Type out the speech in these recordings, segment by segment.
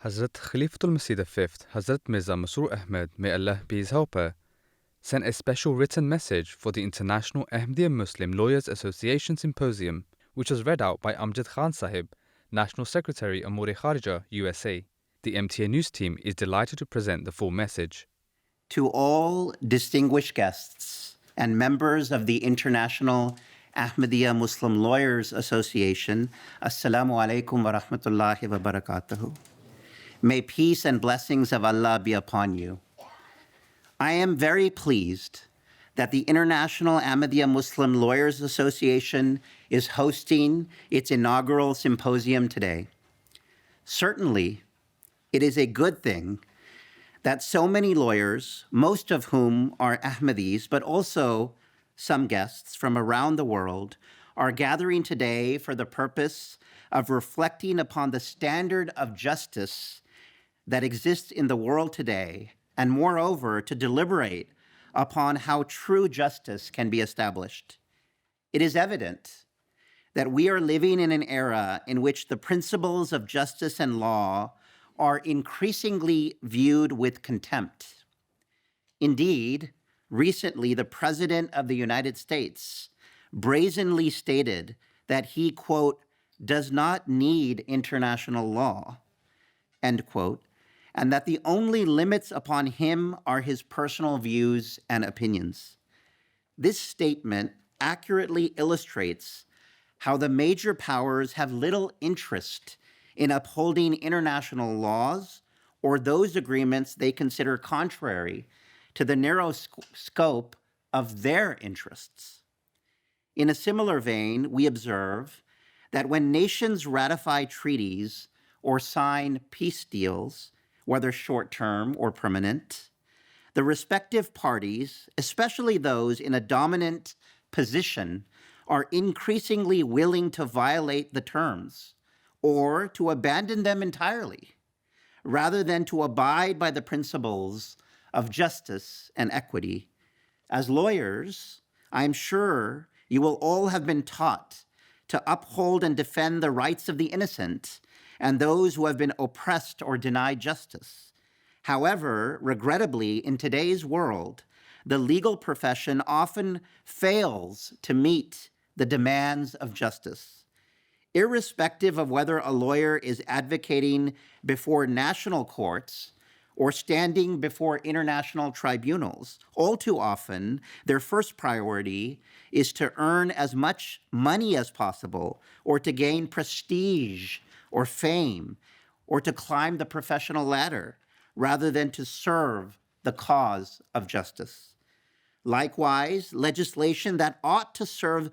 Hazrat Khalifatul Masih V, Hazrat Mirza Masroor Ahmad, may Allah be his helper, sent a special written message for the International Ahmadi Muslim Lawyers Association Symposium, which was read out by Amjad Khan Sahib, National Secretary Amur-e Kharija, USA. The MTA News team is delighted to present the full message. To all distinguished guests and members of the International Ahmadiyya Muslim Lawyers Association, Assalamu alaikum wa rahmatullahi wa barakatuhu. May peace and blessings of Allah be upon you. I am very pleased that the International Ahmadiyya Muslim Lawyers Association is hosting its inaugural symposium today. Certainly, it is a good thing that so many lawyers, most of whom are Ahmadis, but also some guests from around the world, are gathering today for the purpose of reflecting upon the standard of justice that exists in the world today, and moreover, to deliberate upon how true justice can be established. It is evident that we are living in an era in which the principles of justice and law are increasingly viewed with contempt. Indeed, recently the President of the United States brazenly stated that he, quote, does not need international law, end quote, and that the only limits upon him are his personal views and opinions. This statement accurately illustrates how the major powers have little interest in upholding international laws or those agreements they consider contrary to the narrow scope of their interests. In a similar vein, we observe that when nations ratify treaties or sign peace deals, whether short-term or permanent, the respective parties, especially those in a dominant position, are increasingly willing to violate the terms or to abandon them entirely, rather than to abide by the principles of justice and equity. As lawyers, I'm sure you will all have been taught to uphold and defend the rights of the innocent and those who have been oppressed or denied justice. However, regrettably, in today's world, the legal profession often fails to meet the demands of justice. Irrespective of whether a lawyer is advocating before national courts or standing before international tribunals, all too often, their first priority is to earn as much money as possible or to gain prestige or fame, or to climb the professional ladder, rather than to serve the cause of justice. Likewise, legislation that ought to serve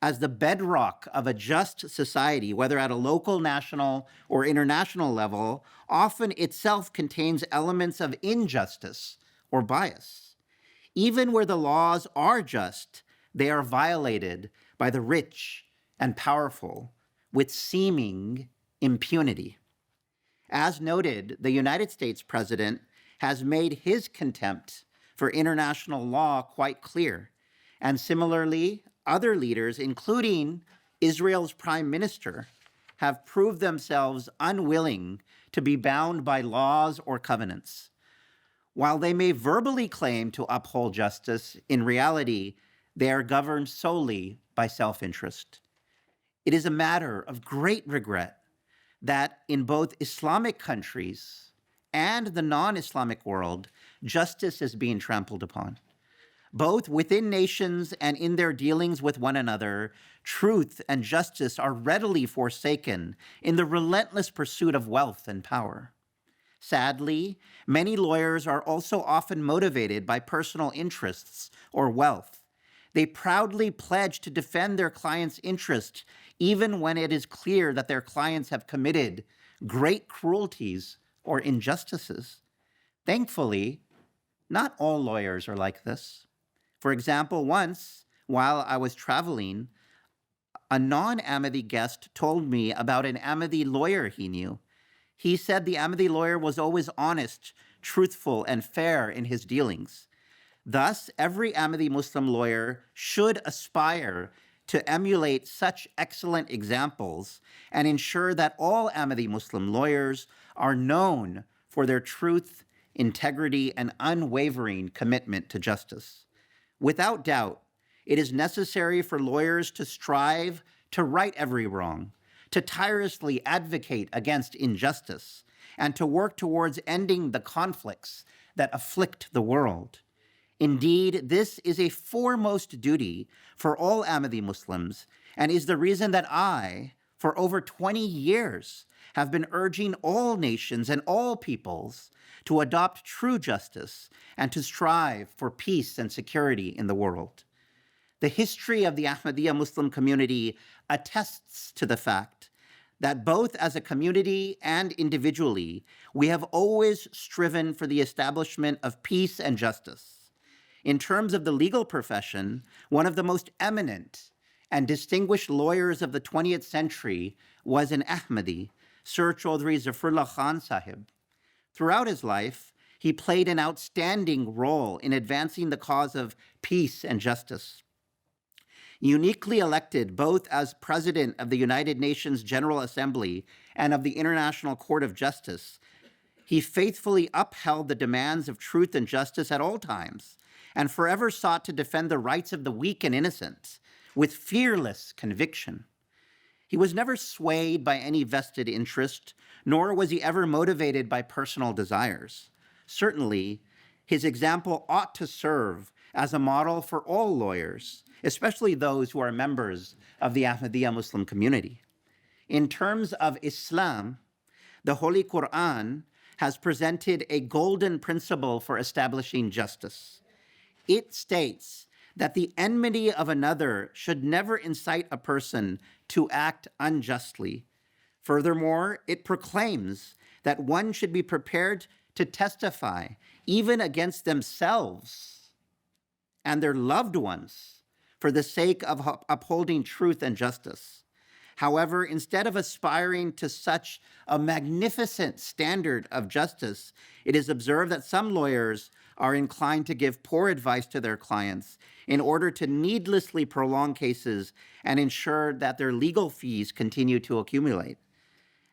as the bedrock of a just society, whether at a local, national, or international level, often itself contains elements of injustice or bias. Even where the laws are just, they are violated by the rich and powerful with seeming impunity. As noted, the United States President has made his contempt for international law quite clear, and similarly, other leaders, including Israel's Prime Minister, have proved themselves unwilling to be bound by laws or covenants. While they may verbally claim to uphold justice, in reality, they are governed solely by self-interest. It is a matter of great regret that in both Islamic countries and the non-Islamic world, justice is being trampled upon. Both within nations and in their dealings with one another, truth and justice are readily forsaken in the relentless pursuit of wealth and power. Sadly, many lawyers are also often motivated by personal interests or wealth. They proudly pledge to defend their clients' interests, even when it is clear that their clients have committed great cruelties or injustices. Thankfully, not all lawyers are like this. For example, once, while I was traveling, a non-Ahmadi guest told me about an Ahmadi lawyer he knew. He said the Ahmadi lawyer was always honest, truthful, and fair in his dealings. Thus, every Ahmadi Muslim lawyer should aspire to emulate such excellent examples and ensure that all Ahmadi Muslim lawyers are known for their truth, integrity, and unwavering commitment to justice. Without doubt, it is necessary for lawyers to strive to right every wrong, to tirelessly advocate against injustice, and to work towards ending the conflicts that afflict the world. Indeed, this is a foremost duty for all Ahmadi Muslims and is the reason that I, for over 20 years, have been urging all nations and all peoples to adopt true justice and to strive for peace and security in the world. The history of the Ahmadiyya Muslim community attests to the fact that both as a community and individually, we have always striven for the establishment of peace and justice. In terms of the legal profession, one of the most eminent and distinguished lawyers of the 20th century was an Ahmadi, Sir Chaudhry Zafrullah Khan Sahib. Throughout his life, he played an outstanding role in advancing the cause of peace and justice. Uniquely elected both as President of the United Nations General Assembly and of the International Court of Justice, he faithfully upheld the demands of truth and justice at all times, and forever sought to defend the rights of the weak and innocent with fearless conviction. He was never swayed by any vested interest, nor was he ever motivated by personal desires. Certainly, his example ought to serve as a model for all lawyers, especially those who are members of the Ahmadiyya Muslim community. In terms of Islam, the Holy Quran has presented a golden principle for establishing justice. It states that the enmity of another should never incite a person to act unjustly. Furthermore, it proclaims that one should be prepared to testify even against themselves and their loved ones for the sake of upholding truth and justice. However, instead of aspiring to such a magnificent standard of justice, it is observed that some lawyers are inclined to give poor advice to their clients in order to needlessly prolong cases and ensure that their legal fees continue to accumulate.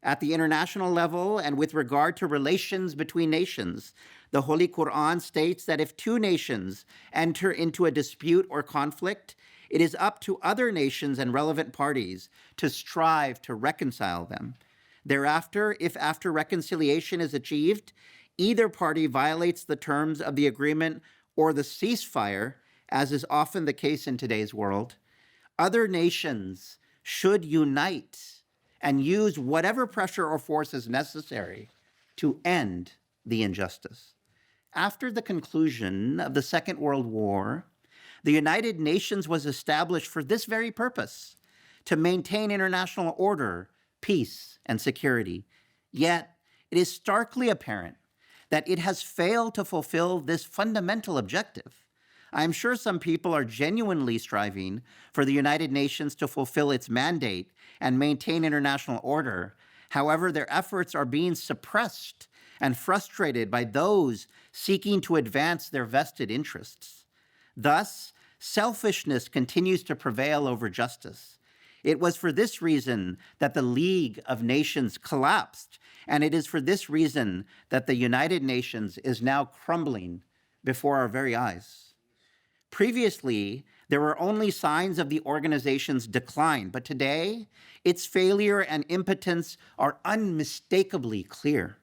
At the international level and with regard to relations between nations, the Holy Quran states that if two nations enter into a dispute or conflict, it is up to other nations and relevant parties to strive to reconcile them. Thereafter, if after reconciliation is achieved, either party violates the terms of the agreement or the ceasefire, as is often the case in today's world, other nations should unite and use whatever pressure or force is necessary to end the injustice. After the conclusion of the Second World War, the United Nations was established for this very purpose, to maintain international order, peace, and security. Yet, it is starkly apparent that it has failed to fulfill this fundamental objective. I am sure some people are genuinely striving for the United Nations to fulfill its mandate and maintain international order. However, their efforts are being suppressed and frustrated by those seeking to advance their vested interests. Thus, selfishness continues to prevail over justice. It was for this reason that the League of Nations collapsed, and it is for this reason that the United Nations is now crumbling before our very eyes. Previously, there were only signs of the organization's decline, but today, its failure and impotence are unmistakably clear.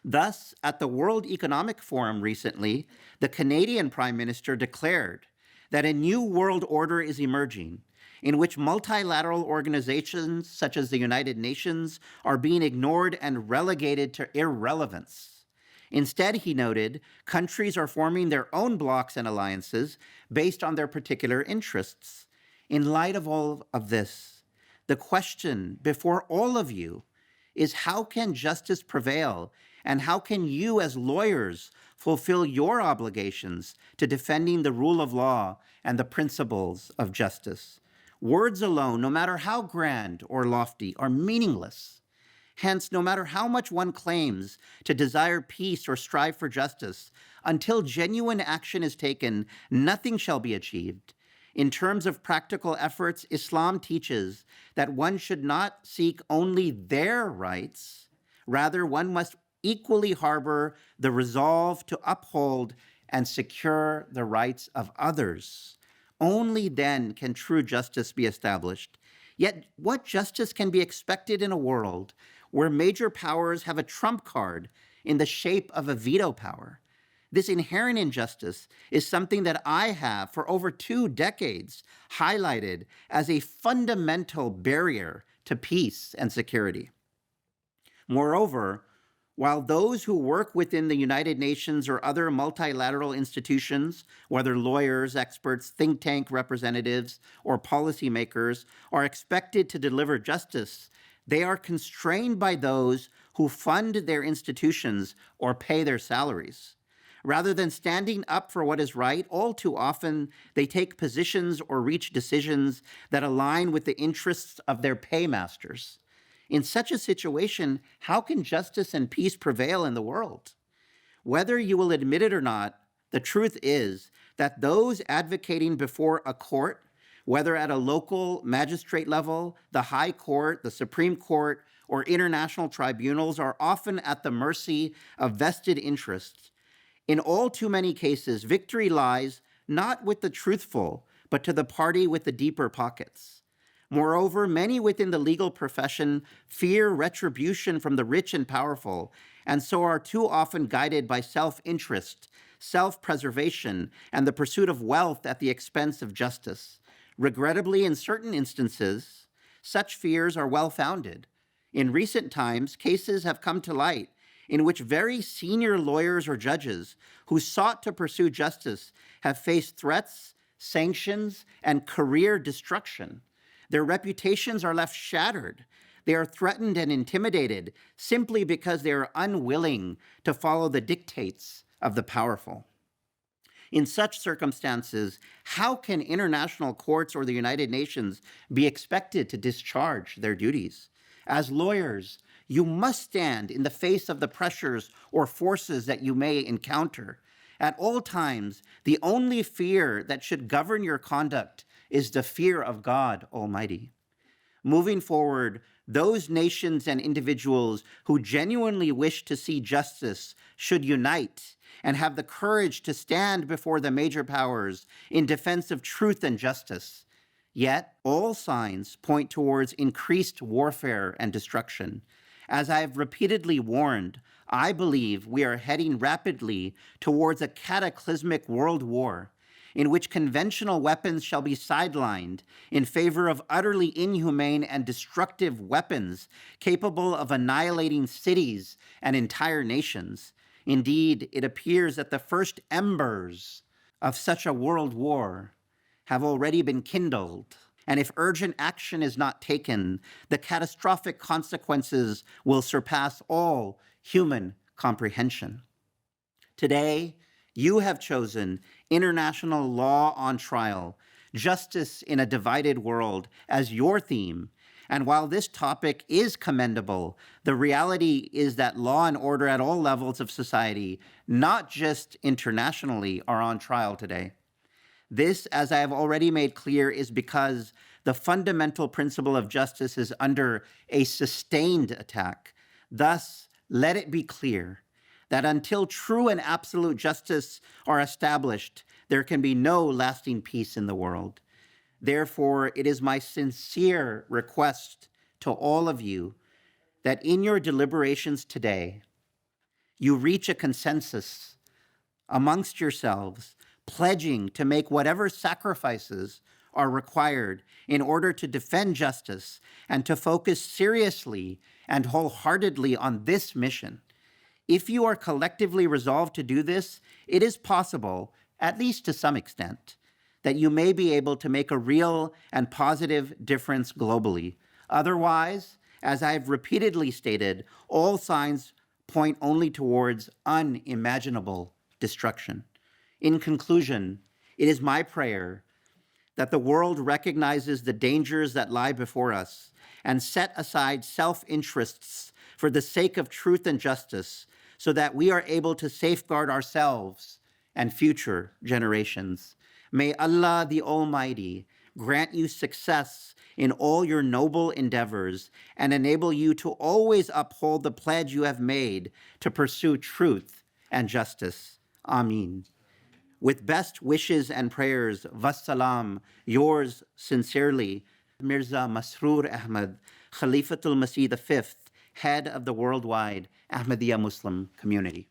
Thus, at the World Economic Forum recently, the Canadian Prime Minister declared that a new world order is emerging, in which multilateral organizations such as the United Nations are being ignored and relegated to irrelevance. Instead, he noted, countries are forming their own blocs and alliances based on their particular interests. In light of all of this, the question before all of you is, how can justice prevail, and how can you as lawyers fulfill your obligations to defending the rule of law and the principles of justice? Words alone, no matter how grand or lofty, are meaningless. Hence, no matter how much one claims to desire peace or strive for justice, until genuine action is taken, nothing shall be achieved. In terms of practical efforts, Islam teaches that one should not seek only their rights. Rather, one must equally harbor the resolve to uphold and secure the rights of others. Only then can true justice be established. Yet, what justice can be expected in a world where major powers have a trump card in the shape of a veto power? This inherent injustice is something that I have, for over 2 decades, highlighted as a fundamental barrier to peace and security. Moreover, while those who work within the United Nations or other multilateral institutions, whether lawyers, experts, think tank representatives, or policymakers, are expected to deliver justice, they are constrained by those who fund their institutions or pay their salaries. Rather than standing up for what is right, all too often they take positions or reach decisions that align with the interests of their paymasters. In such a situation, how can justice and peace prevail in the world? Whether you will admit it or not, the truth is that those advocating before a court, whether at a local magistrate level, the High Court, the Supreme Court, or international tribunals, are often at the mercy of vested interests. In all too many cases, victory lies not with the truthful, but to the party with the deeper pockets. Moreover, many within the legal profession fear retribution from the rich and powerful, and so are too often guided by self-interest, self-preservation, and the pursuit of wealth at the expense of justice. Regrettably, in certain instances, such fears are well-founded. In recent times, cases have come to light in which very senior lawyers or judges who sought to pursue justice have faced threats, sanctions, and career destruction. Their reputations are left shattered. They are threatened and intimidated simply because they are unwilling to follow the dictates of the powerful. In such circumstances, how can international courts or the United Nations be expected to discharge their duties? As lawyers, you must stand in the face of the pressures or forces that you may encounter. At all times, the only fear that should govern your conduct is the fear of God Almighty. Moving forward, those nations and individuals who genuinely wish to see justice should unite and have the courage to stand before the major powers in defense of truth and justice. Yet, all signs point towards increased warfare and destruction. As I have repeatedly warned, I believe we are heading rapidly towards a cataclysmic world war in which conventional weapons shall be sidelined in favor of utterly inhumane and destructive weapons capable of annihilating cities and entire nations. Indeed, it appears that the first embers of such a world war have already been kindled. And if urgent action is not taken, the catastrophic consequences will surpass all human comprehension. Today, you have chosen international law on trial, justice in a divided world as your theme. And while this topic is commendable, the reality is that law and order at all levels of society, not just internationally, are on trial today. This, as I have already made clear, is because the fundamental principle of justice is under a sustained attack. Thus, let it be clear that until true and absolute justice are established, there can be no lasting peace in the world. Therefore, it is my sincere request to all of you that in your deliberations today, you reach a consensus amongst yourselves, pledging to make whatever sacrifices are required in order to defend justice and to focus seriously and wholeheartedly on this mission. If you are collectively resolved to do this, it is possible, at least to some extent, that you may be able to make a real and positive difference globally. Otherwise, as I have repeatedly stated, all signs point only towards unimaginable destruction. In conclusion, it is my prayer that the world recognizes the dangers that lie before us and set aside self-interests for the sake of truth and justice so that we are able to safeguard ourselves and future generations. May Allah the Almighty grant you success in all your noble endeavors, and enable you to always uphold the pledge you have made to pursue truth and justice. Ameen. With best wishes and prayers, Wassalam, yours sincerely, Mirza Masroor Ahmad, Khalifatul Masih V, head of the worldwide Ahmadiyya Muslim community.